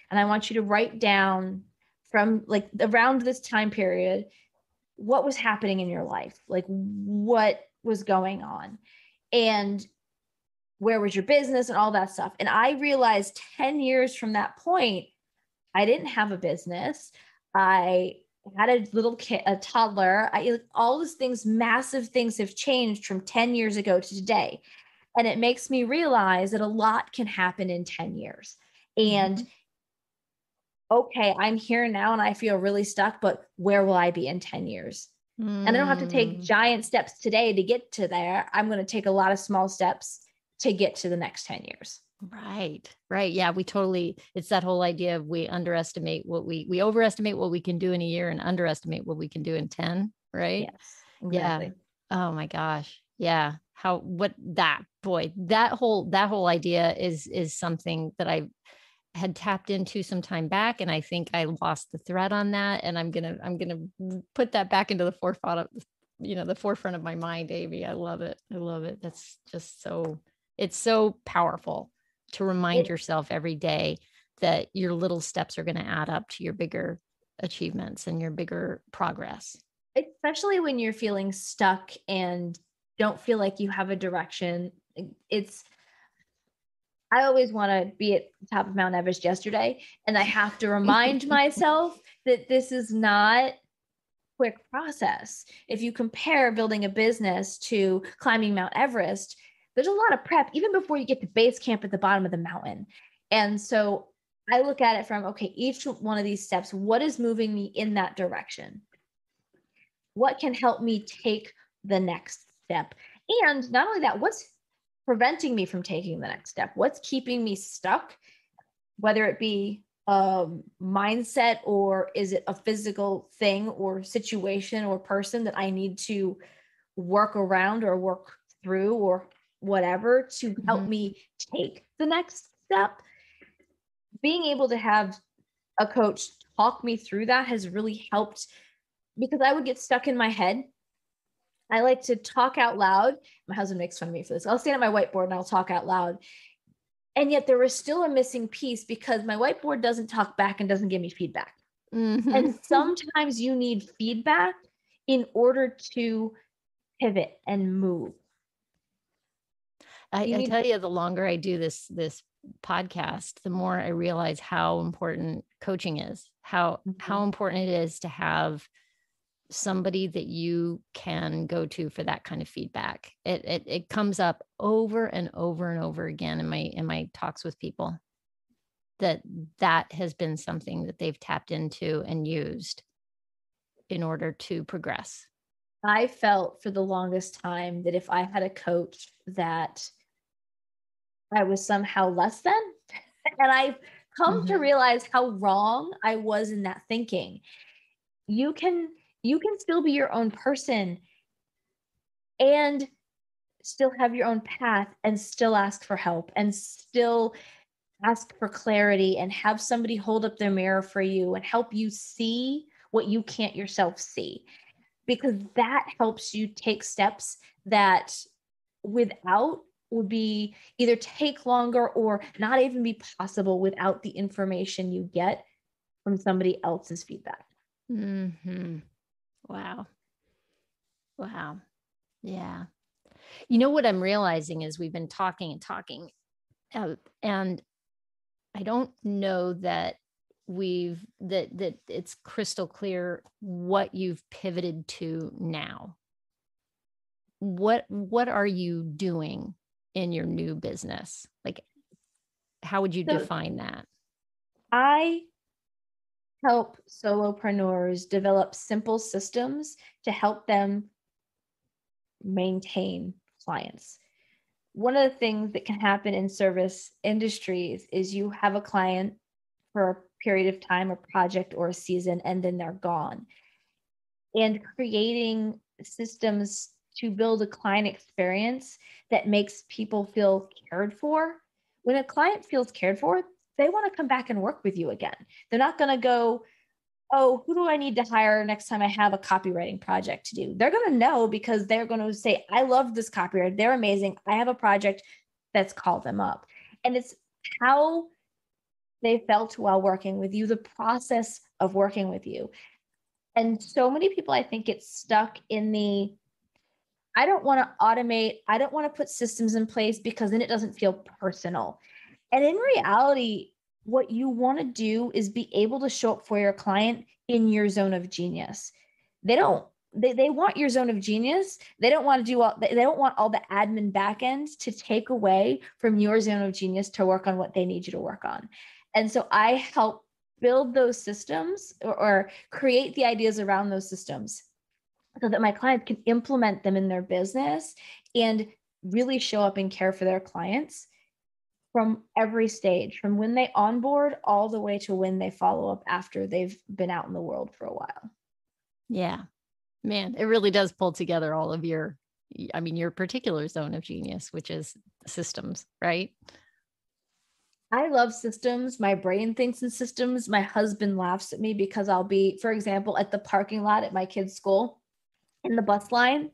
and I want you to write down from like around this time period, what was happening in your life? Like what was going on? And where was your business and all that stuff. And I realized 10 years from that point, I didn't have a business. I had a little kid, a toddler. All these things, massive things have changed from 10 years ago to today. And it makes me realize that a lot can happen in 10 years. And okay, I'm here now and I feel really stuck, but where will I be in 10 years? And I don't have to take giant steps today to get to there. I'm going to take a lot of small steps to get to the next 10 years. Right. Right. Yeah. It's that whole idea of we overestimate what we can do in a year and underestimate what we can do in 10. Right. Yes, exactly. Yeah. Oh my gosh. Yeah. That whole idea is something that I had tapped into some time back. And I think I lost the thread on that. And I'm going to put that back into the forefront of my mind, Amy. I love it. I love it. That's just it's so powerful to remind yourself every day that your little steps are going to add up to your bigger achievements and your bigger progress. Especially when you're feeling stuck and don't feel like you have a direction. I always want to be at the top of Mount Everest yesterday. And I have to remind myself that this is not quick process. If you compare building a business to climbing Mount Everest, there's a lot of prep even before you get to base camp at the bottom of the mountain. And so I look at it from, okay, each one of these steps, what is moving me in that direction? What can help me take the next step? And not only that, what's preventing me from taking the next step? What's keeping me stuck? Whether it be a mindset, or is it a physical thing or situation or person that I need to work around or work through or whatever to help me take the next step? Being able to have a coach talk me through that has really helped, because I would get stuck in my head. I like to talk out loud. My husband makes fun of me for this. I'll stand at my whiteboard and I'll talk out loud. And yet there was still a missing piece because my whiteboard doesn't talk back and doesn't give me feedback. And sometimes you need feedback in order to pivot and move. I tell you, the longer I do this podcast, the more I realize how important coaching is, how important it is to have somebody that you can go to for that kind of feedback. It comes up over and over and over again in my talks with people, that has been something that they've tapped into and used in order to progress. I felt for the longest time that if I had a coach, that I was somehow less than. And I've come to realize how wrong I was in that thinking. You can still be your own person and still have your own path and still ask for help and still ask for clarity and have somebody hold up their mirror for you and help you see what you can't yourself see, because that helps you take steps that without would be either take longer or not even be possible without the information you get from somebody else's feedback. Wow. Yeah. You know what I'm realizing is we've been talking and talking, and I don't know that that it's crystal clear what you've pivoted to now. What are you doing in your new business? Like, how would you define that? I help solopreneurs develop simple systems to help them maintain clients. One of the things that can happen in service industries is you have a client for a period of time, a project or a season, and then they're gone. And creating systems to build a client experience that makes people feel cared for. When a client feels cared for, they want to come back and work with you again. They're not going to go, oh, who do I need to hire next time I have a copywriting project to do? They're going to know, because they're going to say, I love this copywriter. They're amazing. I have a project that's called them up. And it's how they felt while working with you, the process of working with you. And so many people, I think, get stuck in the, I don't want to automate. I don't want to put systems in place because then it doesn't feel personal. And in reality, what you want to do is be able to show up for your client in your zone of genius. They want your zone of genius. They don't want all the admin back end to take away from your zone of genius to work on what they need you to work on. And so I help build those systems or create the ideas around those systems so that my clients can implement them in their business and really show up and care for their clients from every stage, from when they onboard all the way to when they follow up after they've been out in the world for a while. Yeah, man, it really does pull together all of your particular zone of genius, which is systems, right? I love systems. My brain thinks in systems. My husband laughs at me because I'll be, for example, at the parking lot at my kid's school in the bus line.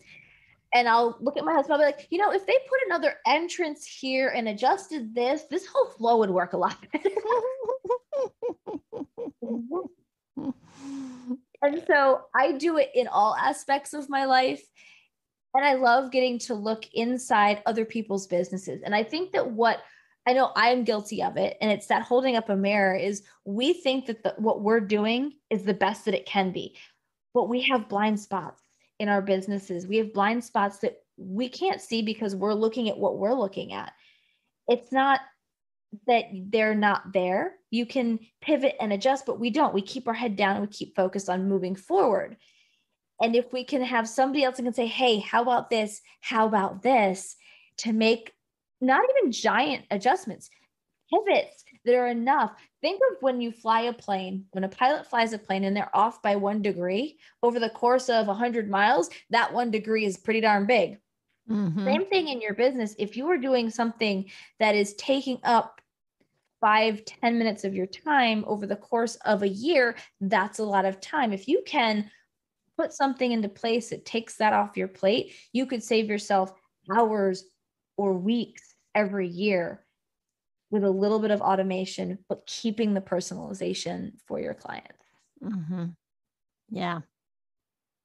And I'll look at my husband, I'll be like, if they put another entrance here and adjusted this whole flow would work a lot better. And so I do it in all aspects of my life. And I love getting to look inside other people's businesses. And I think that what I know I'm guilty of it. And it's that holding up a mirror is we think that what we're doing is the best that it can be, but we have blind spots in our businesses. We have blind spots that we can't see because we're looking at what we're looking at. It's not that they're not there. You can pivot and adjust, but we don't. We keep our head down and we keep focused on moving forward. And if we can have somebody else that can say, hey, how about this? How about this? To make not even giant adjustments, pivots that are enough. Think of when you fly a plane, when a pilot flies a plane and they're off by 1 degree over the course of 100 miles, that 1 degree is pretty darn big. Mm-hmm. Same thing in your business. If you are doing something that is taking up 5-10 minutes of your time over the course of a year, that's a lot of time. If you can put something into place that takes that off your plate, you could save yourself hours or weeks every year with a little bit of automation, but keeping the personalization for your clients. Mm-hmm. Yeah.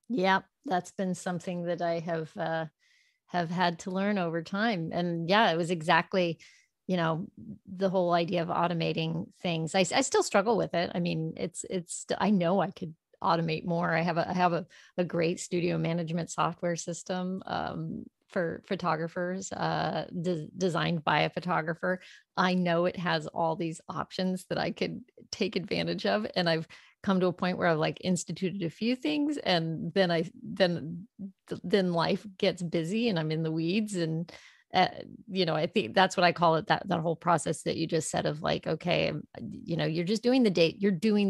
Yeah. That's been something that I have had to learn over time. And yeah, it was exactly, the whole idea of automating things. I still struggle with it. I mean, I know I could automate more. I have a great studio management software system, for photographers, designed by a photographer. I know it has all these options that I could take advantage of. And I've come to a point where I've like instituted a few things, and then life gets busy and I'm in the weeds. And I think that's what I call it, that whole process that you just said of like, okay, you're just doing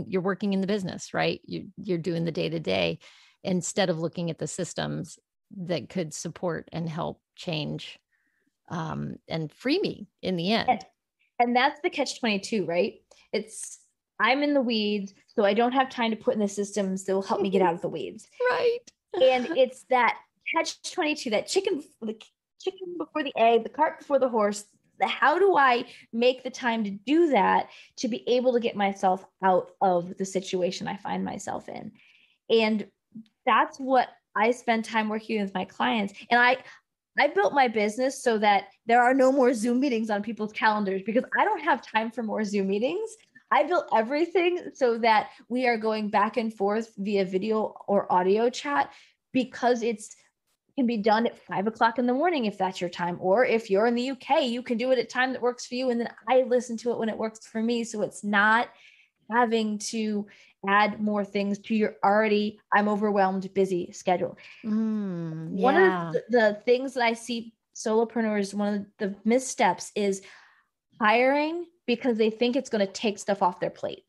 you're working in the business, right? You're doing the day to day instead of looking at the systems that could support and help change, and free me in the end. And that's the catch-22, right? I'm in the weeds, so I don't have time to put in the systems that will help me get out of the weeds. Right. And it's that catch-22, that chicken before the egg, the cart before the horse. How do I make the time to do that to be able to get myself out of the situation I find myself in? And that's what I spend time working with my clients. And I built my business so that there are no more Zoom meetings on people's calendars because I don't have time for more Zoom meetings. I built everything so that we are going back and forth via video or audio chat because can be done at 5:00 in the morning if that's your time. Or if you're in the UK, you can do it at time that works for you. And then I listen to it when it works for me. So it's not having to add more things to your already, I'm overwhelmed, busy schedule. One of the things that I see solopreneurs, one of the missteps is hiring because they think it's going to take stuff off their plate.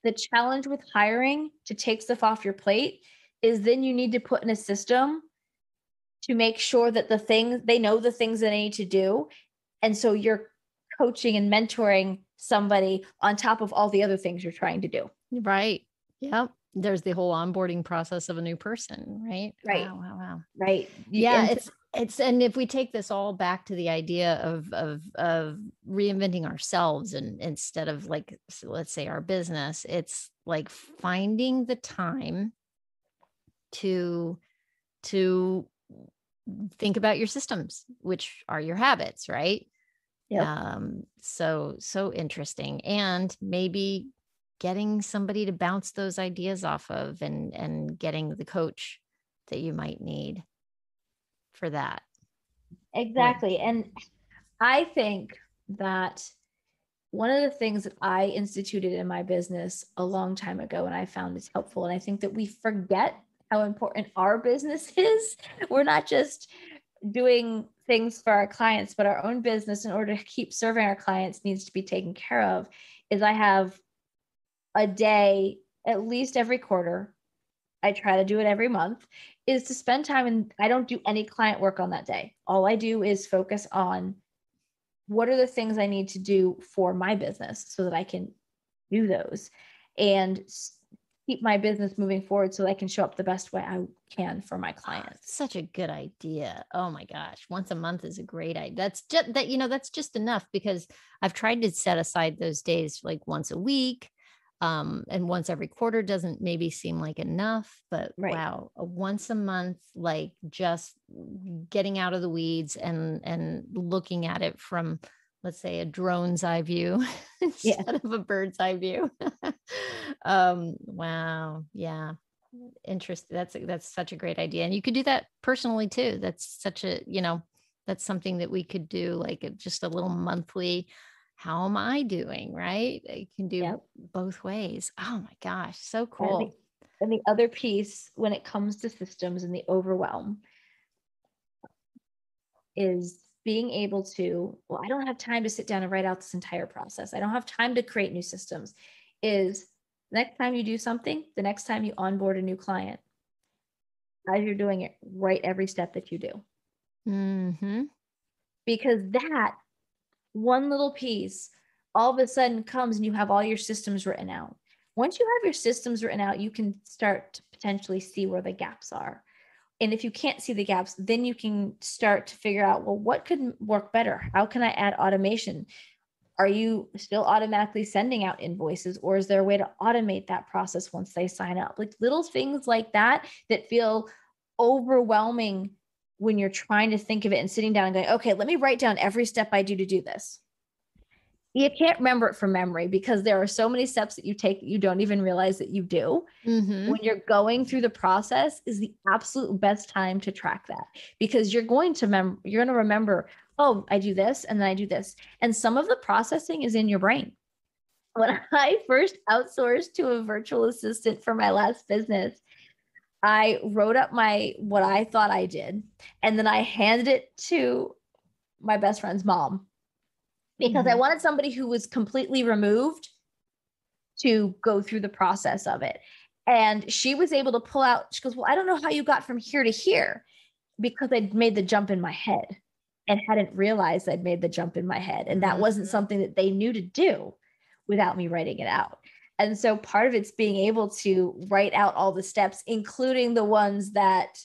The challenge with hiring to take stuff off your plate is then you need to put in a system to make sure that they know the things that they need to do. And so you're coaching and mentoring somebody on top of all the other things you're trying to do. Right. Yep. There's the whole onboarding process of a new person, right? Right. Wow. Right. Yeah. And if we take this all back to the idea of reinventing ourselves, and instead of like, so let's say our business, it's like finding the time to think about your systems, which are your habits, right? Yep. So interesting. And maybe getting somebody to bounce those ideas off of, and getting the coach that you might need for that. Exactly. And I think that one of the things that I instituted in my business a long time ago, and I found it's helpful, and I think that we forget how important our business is. We're not just doing things for our clients, but our own business, in order to keep serving our clients, needs to be taken care of, is I have a day, at least every quarter, I try to do it every month, is to spend time, and I don't do any client work on that day. All I do is focus on what are the things I need to do for my business so that I can do those and keep my business moving forward so that I can show up the best way I can for my clients. Such a good idea. Oh my gosh. Once a month is a great idea. That's just enough, because I've tried to set aside those days like once a week. And once every quarter doesn't maybe seem like enough, but Right. Wow, once a month, like just getting out of the weeds and looking at it from let's say a drone's eye view Yeah. instead of a bird's eye view. Wow. Yeah. Interesting. That's such a great idea. And you could do that personally too. That's such a, that's something that we could do like just a little monthly, how am I doing? Right? You can do Yep. both ways. Oh my gosh, so And cool. the other piece when it comes to systems and the overwhelm is being able to, well, I don't have time to sit down and write out this entire process. I don't have time to create new systems. Is next time you do something, the next time you onboard a new client, as you're doing it, write every step that you do. Mm-hmm. Because that one little piece all of a sudden comes and you have all your systems written out. Once you have your systems written out, you can start to potentially see where the gaps are. And if you can't see the gaps, then you can start to figure out, well, what could work better? How can I add automation? Are you still automatically sending out invoices, or is there a way to automate that process once they sign up? Like little things like that that feel overwhelming when you're trying to think of it and sitting down and going, okay, let me write down every step I do to do this. You can't remember it from memory because there are so many steps that you take that you don't even realize that you do. Mm-hmm. When you're going through the process is the absolute best time to track that, because you're going to remember, oh, I do this and then I do this. And some of the processing is in your brain. When I first outsourced to a virtual assistant for my last business, I wrote up what I thought I did, and then I handed it to my best friend's mom because I Mm-hmm. wanted somebody who was completely removed to go through the process of it. And she was able to pull out, she goes, well, I don't know how you got from here to here, because I'd made the jump in my head and hadn't realized I'd made the jump in my head. And that wasn't something that they knew to do without me writing it out. And so part of it's being able to write out all the steps, including the ones that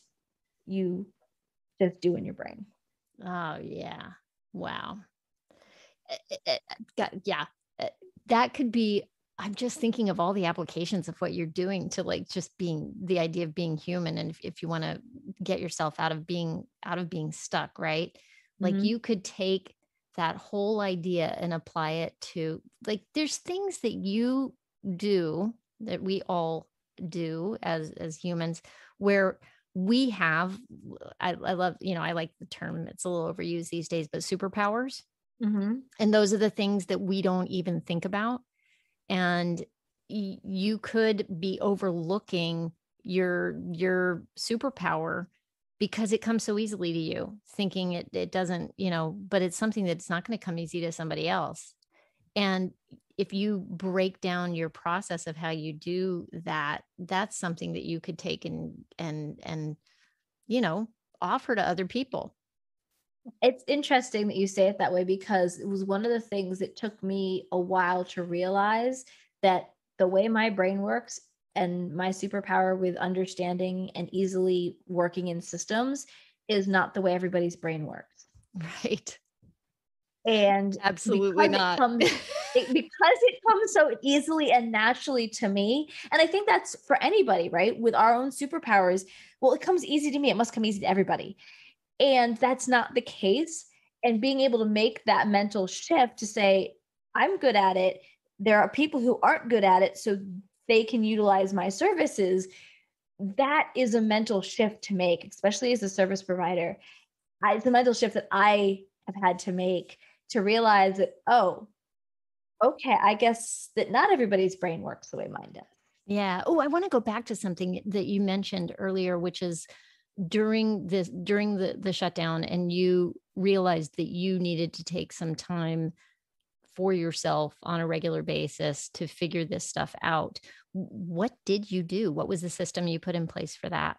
you just do in your brain. Oh yeah. Wow. Yeah. That could be, I'm just thinking of all the applications of what you're doing to like just being the idea of being human. And if you want to get yourself out of being stuck, right? Like Mm-hmm. you could take that whole idea and apply it to like there's things that you do that we all do as humans where we have I love, I like the term, it's a little overused these days, but superpowers. Mm-hmm. And those are the things that we don't even think about. And you could be overlooking your superpower because it comes so easily to you, thinking it doesn't, but it's something that's not going to come easy to somebody else. And if you break down your process of how you do that, that's something that you could take and you know offer to other people. It's interesting that you say it that way, because it was one of the things that took me a while to realize that the way my brain works and my superpower with understanding and easily working in systems is not the way everybody's brain works. Right. And Absolutely because it not. comes because it comes so easily and naturally to me, and I think that's for anybody, right? With our own superpowers, well, it comes easy to me, it must come easy to everybody. And that's not the case. And being able to make that mental shift to say, I'm good at it. There are people who aren't good at it, so they can utilize my services. That is a mental shift to make, especially as a service provider. It's a mental shift that I have had to make to realize that, oh, okay, I guess that not everybody's brain works the way mine does. Yeah. Oh, I want to go back to something that you mentioned earlier, which is during the shutdown, and you realized that you needed to take some time for yourself on a regular basis to figure this stuff out. What did you do? What was the system you put in place for that?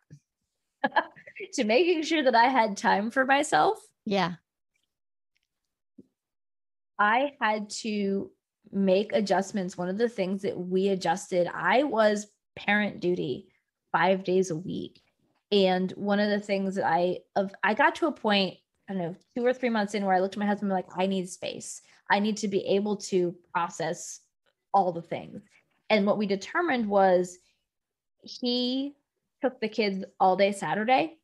To making sure that I had time for myself, Yeah. I had to make adjustments. One of the things that we adjusted, I was parent duty 5 days a week. And one of the things that I got to a point, I don't know, 2 or 3 months in, where I looked at my husband like, I need space. I need to be able to process all the things. And what we determined was he took the kids all day Saturday.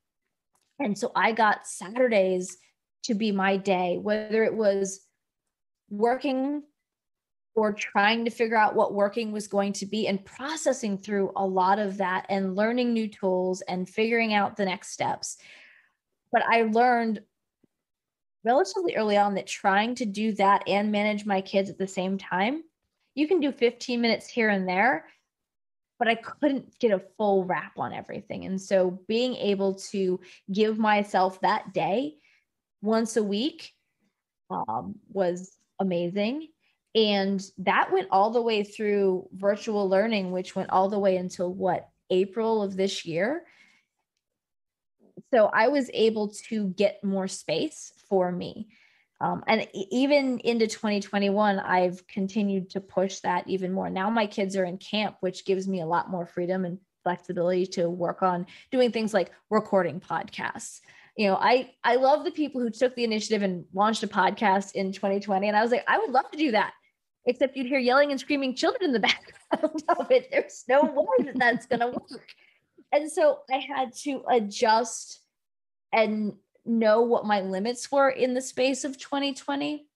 And so I got Saturdays to be my day, whether it was working or trying to figure out what working was going to be and processing through a lot of that and learning new tools and figuring out the next steps. But I learned relatively early on that trying to do that and manage my kids at the same time, you can do 15 minutes here and there, but I couldn't get a full wrap on everything. And so being able to give myself that day once a week was amazing. And that went all the way through virtual learning, which went all the way until April of this year. So I was able to get more space for me. And even into 2021, I've continued to push that even more. Now my kids are in camp, which gives me a lot more freedom and flexibility to work on doing things like recording podcasts. I love the people who took the initiative and launched a podcast in 2020. And I was like, I would love to do that, except you'd hear yelling and screaming children in the background of it. There's no way that that's going to work. And so I had to adjust and know what my limits were in the space of 2020.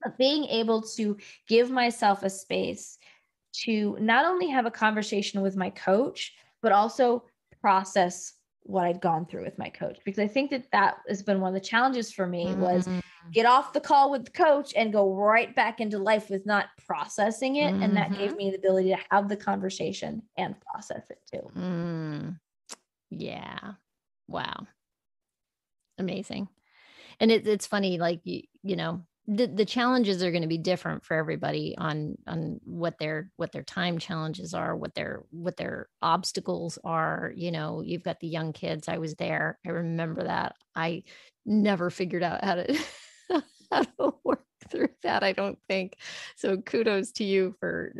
But being able to give myself a space to not only have a conversation with my coach, but also process what I'd gone through with my coach. Because I think that has been one of the challenges for me was get off the call with the coach and go right back into life with not processing it. And that gave me the ability to have the conversation and process it too. Yeah. Wow. Amazing. And it's funny, like, the challenges are going to be different for everybody on what their time challenges are, what their obstacles are. You've got the young kids. I was there. I remember that. I never figured out how to work through that, I don't think. So kudos to you for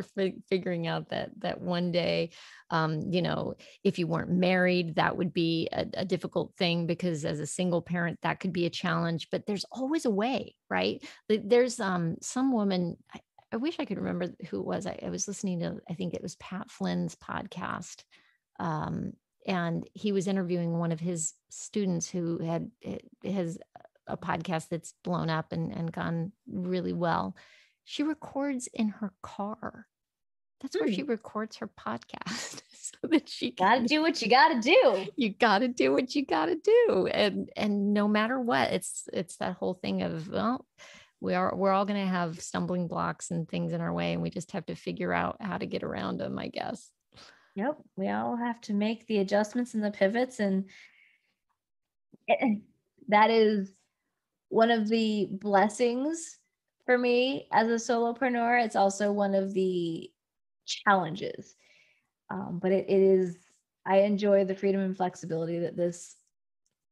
figuring out that one day, if you weren't married, that would be a difficult thing, because as a single parent, that could be a challenge, but there's always a way, right? There's some woman, I wish I could remember who it was. I was listening to, I think it was Pat Flynn's podcast. And he was interviewing one of his students who has a podcast that's blown up and gone really well. She records in her car. That's where she records her podcast, so that she gotta do what you gotta do. You gotta do what you gotta do. And no matter what, it's that whole thing of, well, we're all going to have stumbling blocks and things in our way, and we just have to figure out how to get around them, I guess. Yep. We all have to make the adjustments and the pivots. And that is one of the blessings for me as a solopreneur. It's also one of the challenges. But it is, I enjoy the freedom and flexibility that this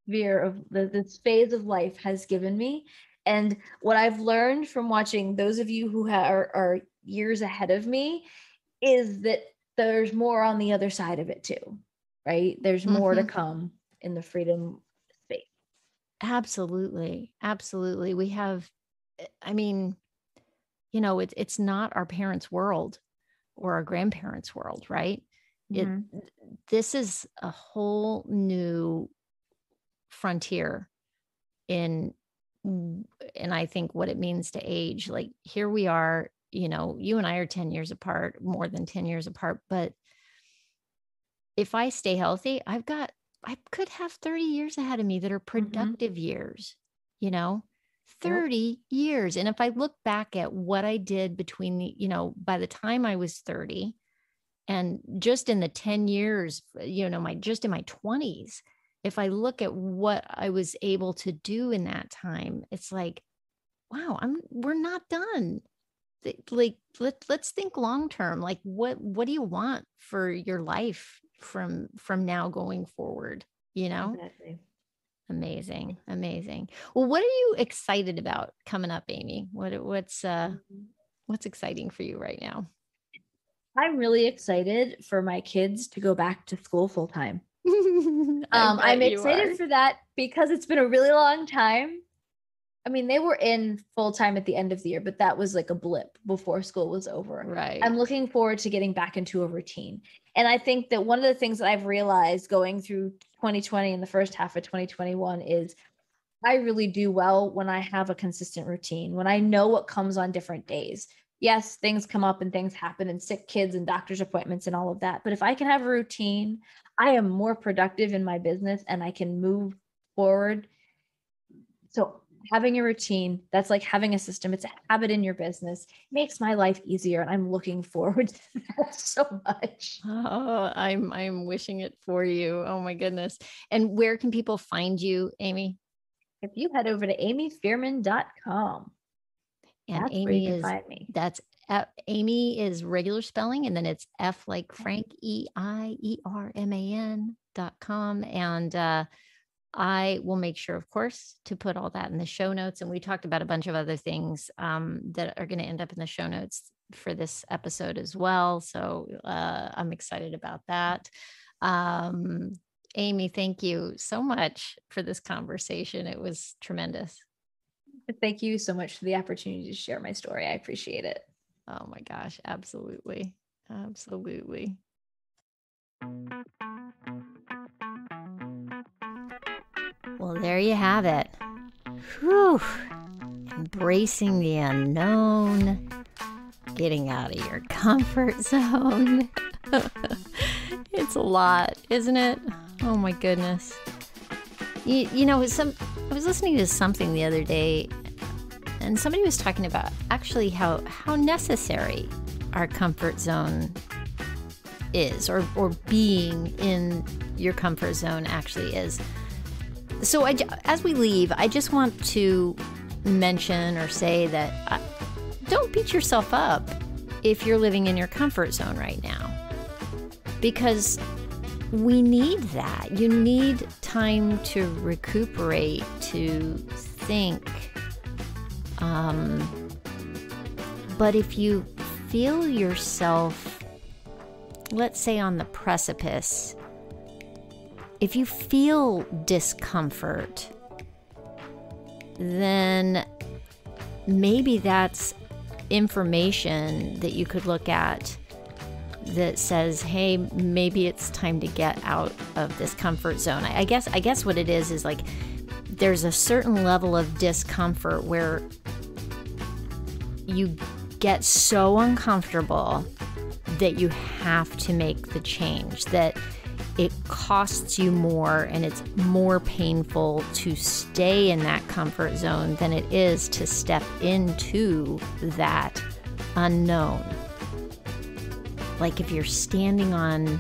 this phase of life has given me. And what I've learned from watching those of you who are years ahead of me is that there's more on the other side of it too, right? There's more to come in the freedom space. Absolutely. Absolutely. We have, I mean, it's not our parents' world or our grandparents' world, right? This is a whole new frontier in I think what it means to age. Like, here we are, you and I are 10 years apart, more than 10 years apart. But if I stay healthy, I could have 30 years ahead of me that are productive years, 30 years. And if I look back at what I did between by the time I was 30 and just in the 10 years, just in my 20s, if I look at what I was able to do in that time, it's like, wow, we're not done. Like, let's think long-term. Like, what do you want for your life from now going forward? Exactly. Amazing. Well, what are you excited about coming up, Amy? What's exciting for you right now? I'm really excited for my kids to go back to school full time. I'm excited for that because it's been a really long time. I mean, they were in full time at the end of the year, but that was like a blip before school was over. Right. I'm looking forward to getting back into a routine. And I think that one of the things that I've realized going through 2020 and the first half of 2021 is I really do well when I have a consistent routine, when I know what comes on different days. Yes, things come up and things happen and sick kids and doctor's appointments and all of that. But if I can have a routine, I am more productive in my business and I can move forward. So having a routine, that's like having a system. It's a habit in your business, makes my life easier. And I'm looking forward to that so much. Oh, I'm wishing it for you. Oh my goodness. And where can people find you, Amy? If you head over to amyfeierman.com, And that's where you Amy can is, find me. that's Amy is regular spelling, and then it's F like Frank, EIERMAN.com. And I will make sure, of course, to put all that in the show notes. And we talked about a bunch of other things that are going to end up in the show notes for this episode as well. So I'm excited about that. Amy, thank you so much for this conversation. It was tremendous. Thank you so much for the opportunity to share my story. I appreciate it. Oh my gosh, absolutely. Absolutely. Well, there you have it. Whew. Embracing the unknown, getting out of your comfort zone. It's a lot, isn't it? Oh my goodness. You know, I was listening to something the other day, and somebody was talking about actually how necessary our comfort zone is, or being in your comfort zone actually is. So as we leave, I just want to mention or say that don't beat yourself up if you're living in your comfort zone right now, because we need that. You need time to recuperate, to think. But if you feel yourself, let's say, on the precipice, if you feel discomfort, then maybe that's information that you could look at that says, hey, maybe it's time to get out of this comfort zone. I guess what it is like there's a certain level of discomfort where you get so uncomfortable that you have to make the change, that it costs you more and it's more painful to stay in that comfort zone than it is to step into that unknown. Like if you're standing on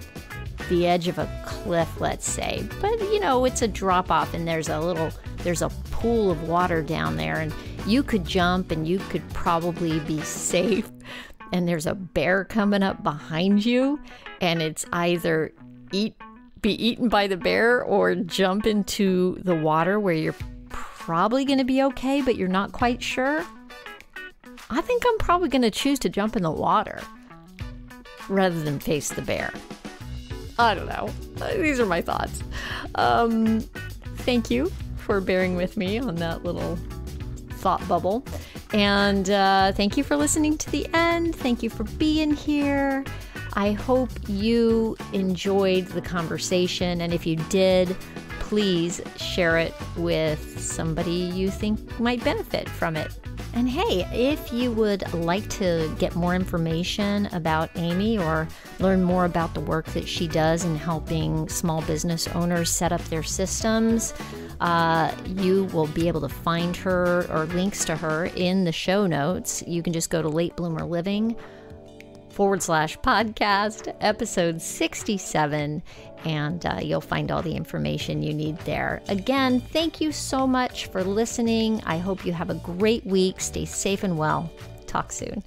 the edge of a cliff, let's say, but you know, it's a drop off and there's a pool of water down there, and you could jump and you could probably be safe, and there's a bear coming up behind you, and it's either be eaten by the bear or jump into the water where you're probably going to be okay, but you're not quite sure. I think I'm probably going to choose to jump in the water rather than face the bear. I don't know. These are my thoughts. Thank you for bearing with me on that little thought bubble. And thank you for listening to the end. Thank you for being here. I hope you enjoyed the conversation. And if you did, please share it with somebody you think might benefit from it. And hey, if you would like to get more information about Amy or learn more about the work that she does in helping small business owners set up their systems, you will be able to find her or links to her in the show notes. You can just go to Late Bloomer Living /podcast, episode 67, and you'll find all the information you need there. Again, thank you so much for listening. I hope you have a great week. Stay safe and well. Talk soon.